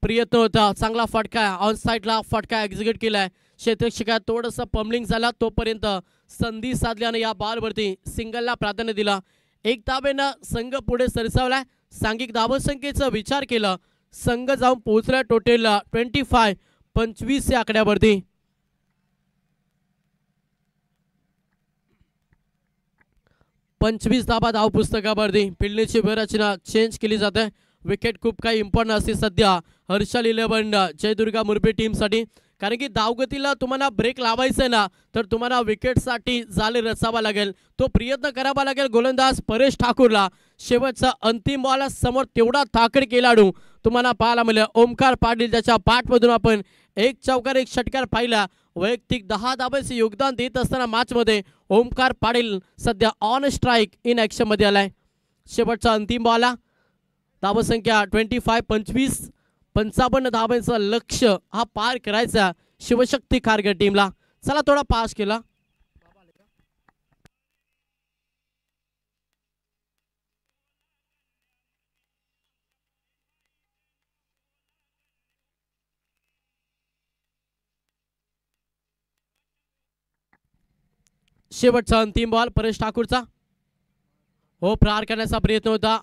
प्रयत्न होता, चांगला फटका ऑन साईडला फटका एक्झिक्यूट केलाय. क्षेत्ररक्षकात थोडंसं पम्बलिंग झाला, तोपर्यंत संधी साधल्याने या बॉलवरती सिंगलला प्राधान्य दिला. 1 धाब्यानं संघ पुढे सरसावलाय. सांघिक धावसंख्येचा विचार केला, संघ जाऊन पोहोचलाय टोटल 25 या आकड्यावरती. पंचवीस धाबा धाव पुस्तकावरती. फिल्डीची रचना चेंज केली जाते. विकेट खूप काही इम्पॉर्टंट असते सध्या हर्षल 11 जयदुर्गा मुरबी टीमसाठी, कारण की धावगतीला तुम्हाला ब्रेक लावायचं आहे ना, तर तुम्हाला विकेटसाठी जाळे रचावा लागेल. तो प्रयत्न करावा लागेल गोलंदाज परेश ठाकूरला. शेवटचा अंतिम बॉल समोर तेवढा ताकद खेळाडू तुम्हाला पाहायला मिळेल. ओमकार पाटील, त्याच्या बॅटमधून आपण 1 चौकार 1 षटकार पाहिला. वैयक्तिक 10 धाब्याचे योगदान देत असताना मॅचमध्ये ओमकार पाटील सध्या ऑन स्ट्राईक इन ॲक्शन मध्ये आलाय. शेवटचा अंतिम बॉल, धावसंख्या 25 55 धाब्यांचं लक्ष हा पार करायचा शिवशक्ती खारघर टीमला. चला थोडा पास केला. शेवटचा अंतिम बॉल परेश ठाकूरचा. हो, प्रहार करण्याचा प्रयत्न होता,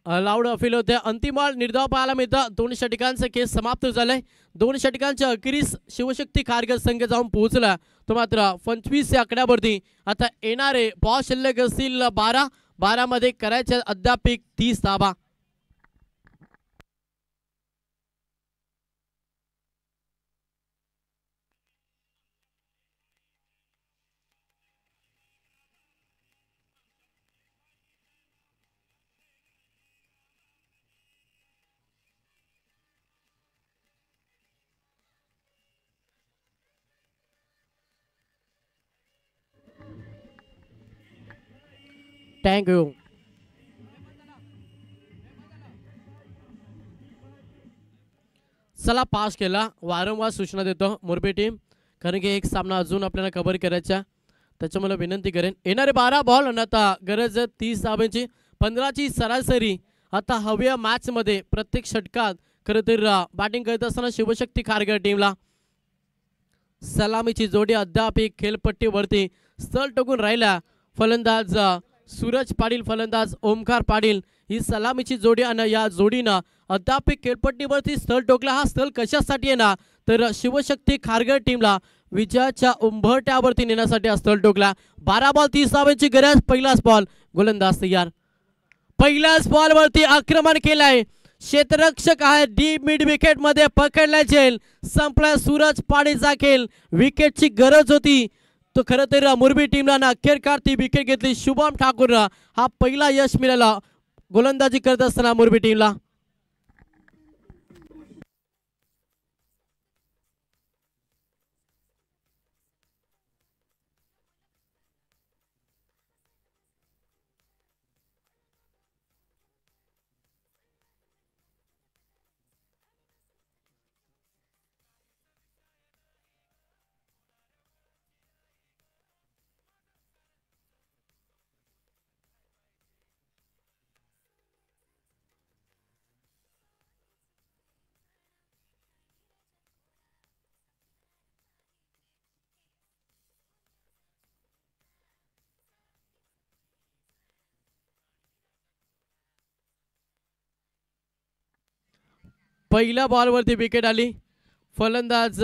लाऊड अपील होते. अंतिम बॉल निर्धाव पाहायला मिळतं. 2 षटकांचं केस समाप्त झालंय. 2 षटकांच्या अखेरीस शिवशक्ती खारघर संघ जाऊन पोहोचला. तो मात्र 25 या आकड्यावरती. आता येणारे बॉल शिल्लक असतील 12 मध्ये करायचे अद्याप 30 धाबा. थँक्यू. चला पास केला. वारंवार सूचना देतो मुरबी टीम, कारण की एक सामना अजून आपल्याला कव्हर करायचा, त्याच्यामुळे विनंती करेन. येणारे 12 बॉल आणि आता गरज 30 धाब्यांची. 15ची सरासरी आता हव्या मॅचमध्ये. प्रत्येक षटकात खरं तर बॅटिंग करत असताना शिवशक्ती खारघर टीमला सलामीची जोडी अद्याप खेळपट्टीवरती स्थळ टोकून राहिला. फलंदाज सूरज पाटील, फलंदाज ओमकार पाटील, ही सलामीची जोडी आणि या जोडीनं अद्याप खेळपट्टीवरती स्थळ टोकला. हा स्थळ कशासाठी आहे ना, तर शिवशक्ती खारघर टीमला विजयाच्या उंबरठ्यावरती नेण्यासाठी हा स्थळ टोकला. 12 बॉल 30 धावांची गरज. पहिलाच बॉल, गोलंदाज तयार. पहिल्याच बॉलवरती आक्रमण केलंय. क्षेत्ररक्षक आहे डीप मिड विकेट मध्ये पकडला जाईल. संपला सूरज पाटीलचा खेळ. विकेटची गरज होती, तो खरं तर मुरबी टीमला ना अखेरकार ती विकेट घेतली. शुभम ठाकूर हा पहिला यश मिळाला गोलंदाजी करत असताना मुरबी टीमला. पहिल्या बॉलवरती विकेट आली. फलंदाज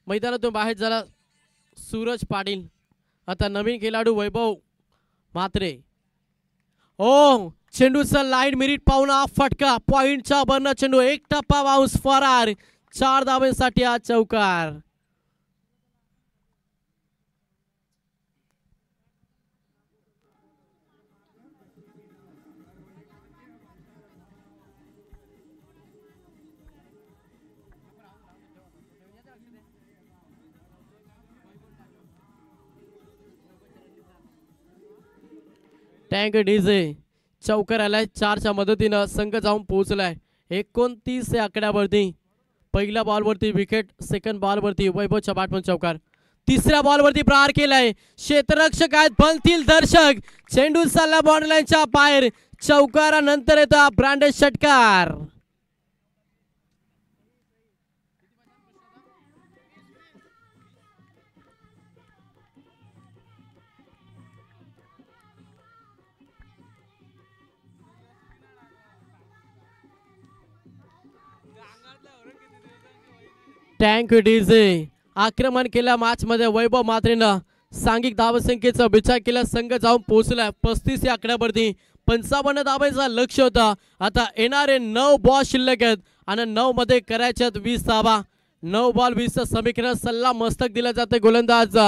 मैदानातून बाहेर झाला सूरज पाटील. आता नवीन खेळाडू वैभव म्हात्रे. ओ, चेंडूचा लाईन मिनिट पाहून हा फटका पॉइंटचा बर्न चेंडू. 1 टप्पा बाउन्स फरार. 4 धाब्यांसाठी हा चौकार. टँक डीजे चौकार आलाय 4च्या मदतीनं संघ जाऊन पोहोचलाय 29 या आकड्यावरती. पहिल्या बॉलवरती विकेट, सेकंड बॉलवरती वैभवच्या बॅटमन चौकार. तिसऱ्या बॉलवरती प्रहार केलाय, क्षेत्ररक्षक आहेत बनतील दर्शक. चेंडू चालला बॉर्डर लाईनच्या बाहेर, चौकारानंतर येतो ब्रँडेड षटकार. टँक डीजे आक्रमण केल्या मॅच मध्ये वैभव मात्रेनं सांघिक धावसंख्येचा विचार केला. संघ जाऊन पोहोचला 35 या आकड्यावरती. 55 धावांचा लक्ष होता. आता येणारे 9 बॉल शिल्लक आहेत आणि 9 मध्ये करायच्यात 20 धावा. 9 बॉल 20 समीकरण. सल्ला मस्तक दिला जाते गोलंदाज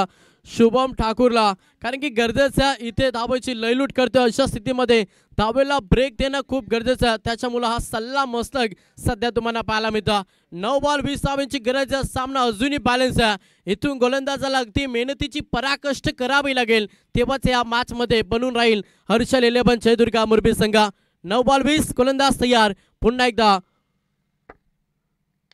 शुभम ठाकूरला, कारण की गरजेचं इथे धावेची लयलूट करतोय. अशा स्थितीमध्ये धावेला ब्रेक देणं खूप गरजेचं आहे. त्याच्यामुळे हा सल्ला मस्तक सध्या तुम्हाला पाहायला मिळतो. 9 बॉल 20 धावांची गरज आहे. सामना अजूनही बॅलन्स आहे. इथून गोलंदाजाला अगदी मेहनतीची पराकष्ट करावी लागेल, तेव्हाच या मॅच मध्ये बनून राहील हर्षल 11 जयदुर्गा मुरबी संघ. 9 बॉल 20 गोलंदाज तयार. पुन्हा एकदा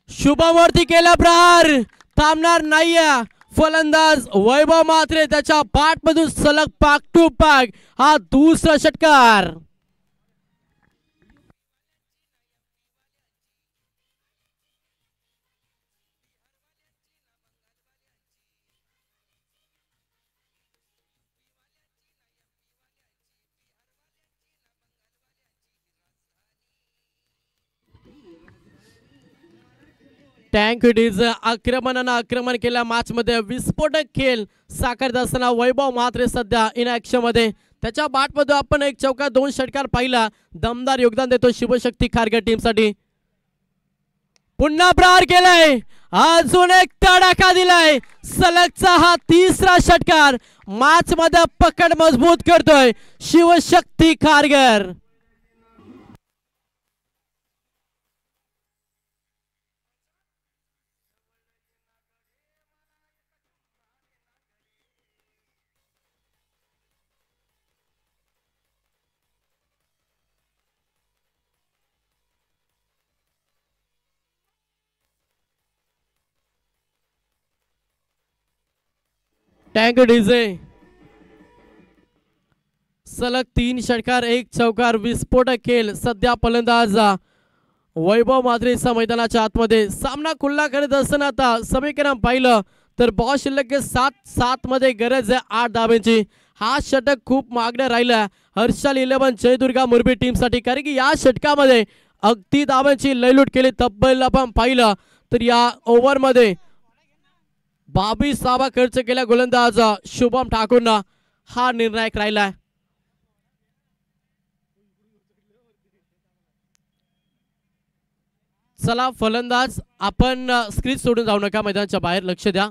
शुभमवरती केला प्रहार, थांबणार नाहीये फलंदाज वैभव मात्रे. त्याच्या बॅटमधून सलग पाक टू पाक हा दुसरा षटकार. टँक डीजे आक्रमण केल्या मॅच मध्ये विस्फोटक खेळ साकारत असताना वैभव मात्रे सध्या इन ऍक्शन मध्ये. त्याच्या बॅटमध्ये आपण एक चौका 2 षटकार पाहिला. दमदार योगदान देतो शिवशक्ती खारघर टीम साठी. पुन्हा प्रहार केलाय, अजून एक तडाखा दिलाय. सलगचा हा तिसरा षटकार मॅच मध्ये पकड मजबूत करतोय शिवशक्ती खारघर. टँक डीजे सलग 3 षटकार 1 चौकार विस्फोटक खेळ. सध्या फलंदाज वैभव मात्रेचा मैदानाच्या आतमध्ये. सामना खुल्ला करत असताना आता समीकरण पाहिलं तर बॉल शिल्लक 7 मध्ये गरज आहे 8 धावांची. हा षटक खूप मागणं राहिला हर्षल 11 जयदुर्गा मुरबी टीम साठी, कारण की या षटकामध्ये अगदी धावांची लयलूट केली. तब्बल आपण पाहिलं तर या ओव्हर मध्ये 22 धावा खर्च केला गोलंदाज शुभम ठाकूरना. हा निर्णायक राहिला. चला फलंदाज आपण स्क्रीन सोडून जाऊ नका, मैदानाच्या बाहेर लक्ष द्या.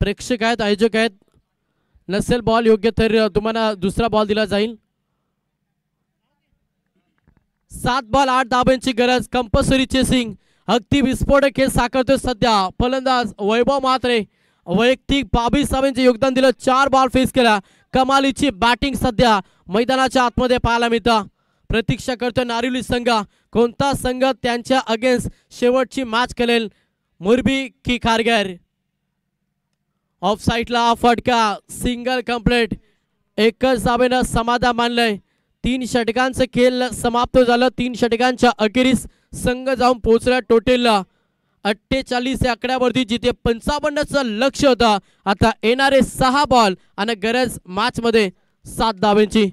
प्रेक्षक आहेत, आयोजक आहेत. नसेल बॉल योग्य तर तुम्हाला दुसरा बॉल दिला जाईल. 7 बॉल 8 धावांची गरज. Compulsory chasing. अगदी विस्फोटक खेळ साकारतोय सध्या फलंदाज वैभव मात्रे. वैयक्तिक 22 धावांचे योगदान दिलं. 4 बॉल फेस केला. कमालीची बॅटिंग सध्या मैदानाच्या आतमध्ये पाहायला मिळतं. प्रतीक्षा करतोय नारिवली संघ. कोणता संघ त्यांच्या अगेन्स्ट शेवटची मॅच खेळेल, मुरबी की खारघर. ऑफ साईडला फटका, सिंगल कंप्लीट. एकच धावेनं समाधान मानलंय. 3 षटकांचं खेळ समाप्त झालं. 3 षटकांच्या अखेरीस संघ जाऊन पोहोचला टोटल 48 या आकड्यावरती, जिथे 55चं लक्ष होतं. आता येणारे 6 बॉल आणि गरज मॅच मध्ये 7 धावांची.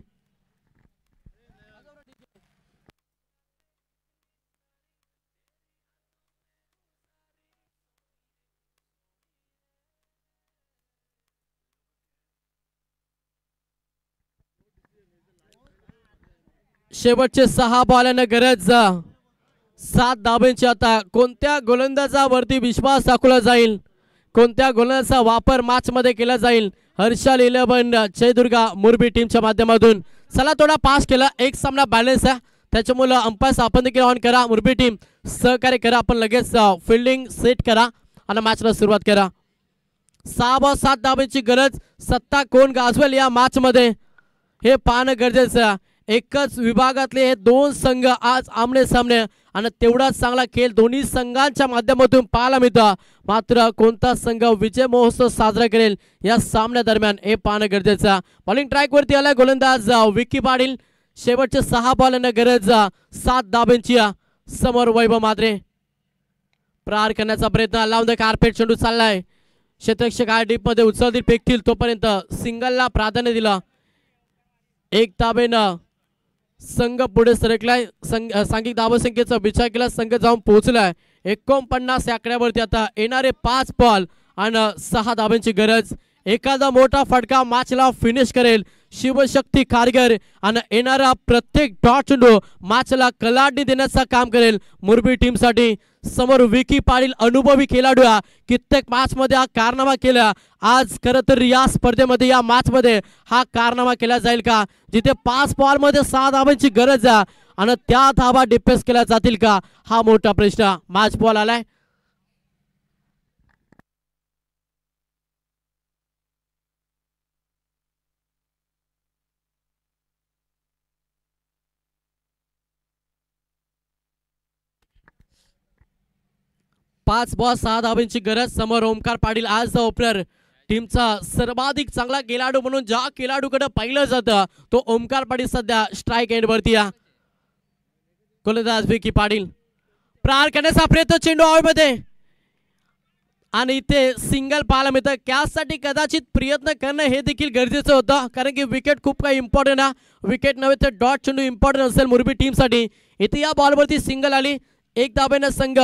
शेवटचे 6 बॉल आणि गरज 7 धावांची. आता कोणत्या गोलंदाजावरती विश्वास दाखवला जाईल, कोणत्या गोलंदाजाचा वापर मॅच मध्ये केला जाईल हर्षल 11 जयदुर्गा मुरबी टीमच्या माध्यमातून. चला थोडा पास केला. एक सामना बॅलन्स आहे, त्याच्यामुळे अंपायर आपण देखील ऑन करा. मुरबी टीम सहकार्य करा. आपण लगेच फिल्डिंग सेट करा आणि मॅचला सुरुवात करा. 6 बॉल 7 धावांची गरज. सत्ता कोण गाजवेल या मॅच मध्ये हे पाहणं गरजेचं आहे. एकच विभागातले हे दोन संघ आज आमने सामने आणि तेवढाच चांगला खेळ दोन्ही संघांच्या माध्यमातून पाहायला मिळतं. मात्र कोणता संघ विजय महोत्सव साजरा करेल या सामन्यादरम्यान हे पाहणं गरजेचं आहे. बॉलिंग ट्रॅक वरती आला गोलंदाज विकी पाटील. शेवटचे 6 बॉल गरज 7 धाब्यांची. समोर वैभव मात्रे प्रहार करण्याचा प्रयत्न. लावून द कार्पेट चेंडू चाललाय. क्षेत्ररक्षक काय डीप मध्ये उचलतील फेकतील तोपर्यंत सिंगलला प्राधान्य दिलं. 1 धाबेनं संघ पुढे सरकलाय. सांघिक धावसंख्येचा विचार केला संघ जाऊन पोहोचलाय 49 या आकड्यावरती. आता येणारे 5 बॉल आणि 6 धाब्यांची गरज. एखादा मोठा फटका मॅचला फिनिश करेल शिवशक्ती खारघर आणि येणारा प्रत्येक डॉट चेंडू मॅचला कलाडणी देण्याचं काम करेल मुरबी टीमसाठी. समोर विकी पाटील अनुभवी खेळाडू कित्येक मॅच मध्ये हा कारनामा केला. आज खरं तर या स्पर्धेमध्ये या मॅच मध्ये हा कारनामा केला जाईल का, जिथे 5 बॉल मध्ये 6 धावांची गरज आहे आणि त्या धावा डिफेन्स केल्या जातील का, हा मोठा प्रश्न. मॅच बॉल आलाय. पाच बॉल 6 धावांची गरज. समोर ओमकार पाटील आज ओपनर टीमचा सर्वाधिक चांगला खेळाडू म्हणून ज्या खेळाडूकडे पाहिलं जातं तो ओमकार पाटील सध्या स्ट्राईक एंड वरती. गोलंदाज विकी पाटील प्रहार करण्याचा प्रयत्न चेंडू हवेमध्ये आणि इथे सिंगल पाहायला मिळतं. त्यासाठी कदाचित प्रयत्न करणं हे देखील गरजेचं होतं कारण की विकेट खूप काही इम्पॉर्टंट आहे. विकेट नव्हे तर डॉट चेंडू इम्पॉर्टंट असेल मुरबी टीमसाठी. इथे या बॉलवरती सिंगल आली. 1 धाब्यानं संघ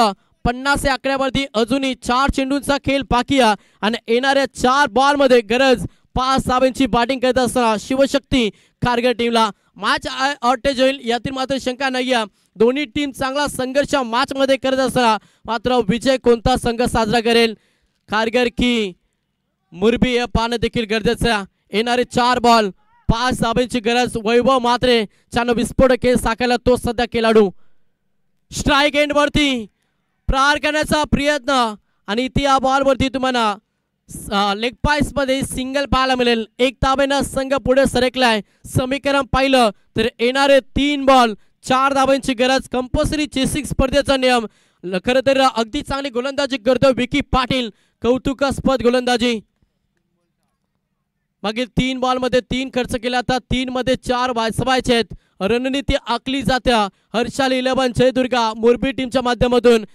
50 या आकड्यावरती. अजूनही 4 चेंडूंचा खेळ बाकी आहे आणि येणाऱ्या 4 बॉल मध्ये गरज 5 धाब्यांची बॅटिंग करत असताना शिवशक्ती खारघर टीमला मॅच अटॅच होईल यातील मात्र शंका नाही आहे. दोन्ही टीम चांगला संघर्ष मॅच मध्ये करत असताना मात्र विजय कोणता संघ साजरा करेल खारघर की मुरबी हे पाहणं देखील गरजेचं आहे. येणारे 4 बॉल 5 धाब्यांची गरज. वैभव मात्रे छान विस्फोटक खेळ साकायला तो सध्या खेळाडू. स्ट्राईक एंड वरती प्रहार करण्याचा प्रयत्न आणि इथे या बॉलवरती तुम्हाला लेग पाइस मध्ये सिंगल पाहायला मिळेल. 1 धाब्यानं संघ पुढे सरकलाय. समीकरण पाहिलं तर येणारे 3 बॉल 4 धाब्यांची गरज. कंपल्सरी चेसिंग स्पर्धेचा नियम. खरं तर अगदी चांगली गोलंदाजी करतो विकी पाटील. कौतुकास्पद गोलंदाजी. मागील 3 बॉल मध्ये 3 खर्च केला आता 3 मध्ये 4 वाचवायचे आहेत. रणनीती आखली जात्या हर्षाल 11 जयदुर्गा मुरबी टीमच्या माध्यमातून.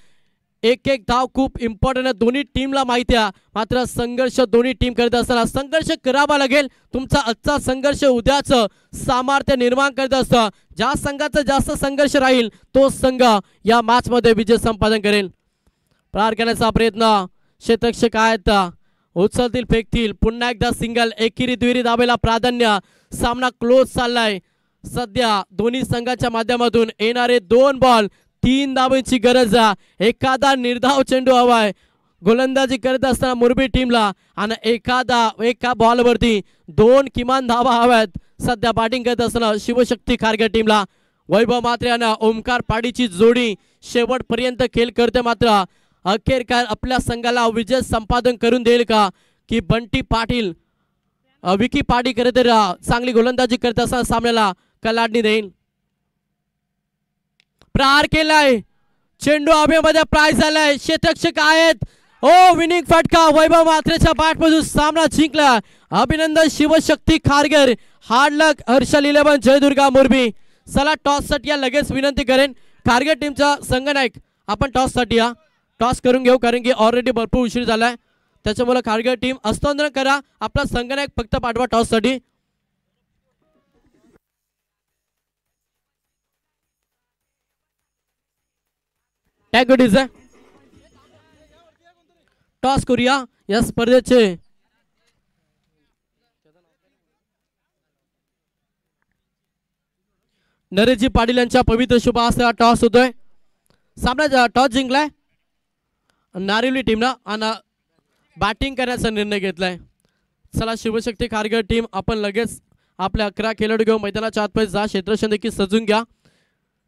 एक धाव खूप इम्पॉर्टंट आहे दोन्ही टीमला माहिती आहे. मात्र संघर्ष दोन्ही टीम करत असताना संघर्ष करावा लागेल. तुमचा आजचा संघर्ष उद्याचं सामर्थ्य निर्माण करत असतं. ज्या संघाचा जास्त संघर्ष राहील तो संघ या मॅच मध्ये विजय संपादन करेल. प्रहार करण्याचा प्रयत्न क्षेत्ररक्षक आहेत उचलतील फेकतील. पुन्हा एकदा सिंगल. एकेरी दुहेरी धावेला प्राधान्य. सामना क्लोज चाललाय सध्या दोन्ही संघाच्या माध्यमातून. येणारे 2 बॉल 3 धावांची गरज. एखादा निर्धाव चेंडू हवाय गोलंदाजी करत असताना मुरबी टीमला आणि एका बॉलवरती 2 किमान धावा हव्यात सध्या बॅटिंग करत असताना शिवशक्ती खारघर टीमला. वैभव मात्रे आणि ओमकार पाटीलची जोडी शेवटपर्यंत खेळ करते. मात्र अखेरकार आपल्या संघाला विजय संपादन करून देईल का की बंटी पाटील विकी पाटील खरं तर चांगली गोलंदाजी करत असताना सामन्याला कलाडणी देईल. प्रहार केलाय चेंडू हवेमध्ये प्राइज झालाय. क्षेत्ररक्षक आहेत. विनिंग फटका वैभव मात्रेच्या बॅटमधून सामना जिंकला. अभिनंदन शिवशक्ती खारघर. हार्ड लक हर्षल 11 जयदुर्गा मुरबी. चला टॉस साठी या लगेच विनंती करेन खारघर टीमचा संघनायक आपण टॉस साठी या टॉस करून घेऊ कारण की ऑलरेडी भरपूर उशीर झालाय. त्याच्यामुळे खारघर टीम हस्तांतरण करा. आपला संघनायक फक्त पाठवा टॉस साठी. टॉस करूया या स्पर्धेचे. नरेशजी पाटील यांच्या पवित्र शुभ हस्ते टॉस होतोय. सामना टॉस जिंकलाय नारिवली टीमला आणि बॅटिंग करण्याचा निर्णय घेतलाय. चला शिवशक्ती खारघर टीम आपण लगेच आपल्या 11 खेळाडू घेऊन मैदानाच्या आतमध्ये जा. क्षेत्ररक्षण देखील सजून घ्या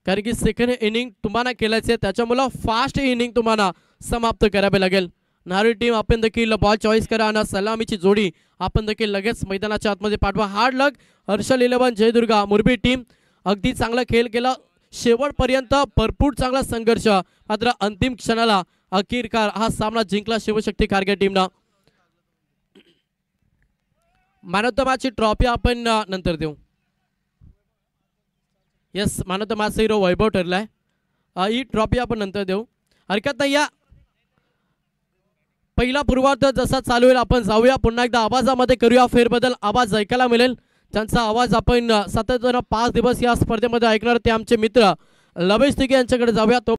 कारण की सेकंड इनिंग तुम्हाला खेळायचे त्याच्यामुळे फास्ट इनिंग तुम्हाला समाप्त करावे लागेल. नारळी टीम आपण देखील बॉल चॉईस करा आणि सलामीची जोडी आपण देखील लगेच मैदानाच्या आतमध्ये पाठवा. हार्ड लक हर्षल 11 जयदुर्गा मुरबी टीम. अगदी चांगला खेळ केला शेवटपर्यंत, भरपूर चांगला संघर्ष, मात्र अंतिम क्षणाला अखेरकार हा सामना जिंकला शिवशक्ती कारगिल टीमनं. मॅन ऑफ द मॅचची ट्रॉफी आपण नंतर देऊ. Yes, man of the match hero Vaibhav ठरलाय. ही ट्रॉफी आपण नंतर देऊ, हरकत नाही. या पहिला पूर्वार्ध जसा चालू होईल आपण जाऊया पुन्हा एकदा आवाजामध्ये करूया फेरबदल. आवाज ऐकायला मिळेल त्यांचा आवाज आपण सातत्यानं 5 दिवस या स्पर्धेमध्ये ऐकणार ते आमचे मित्र लवेश तिघे यांच्याकडे जाऊया. तो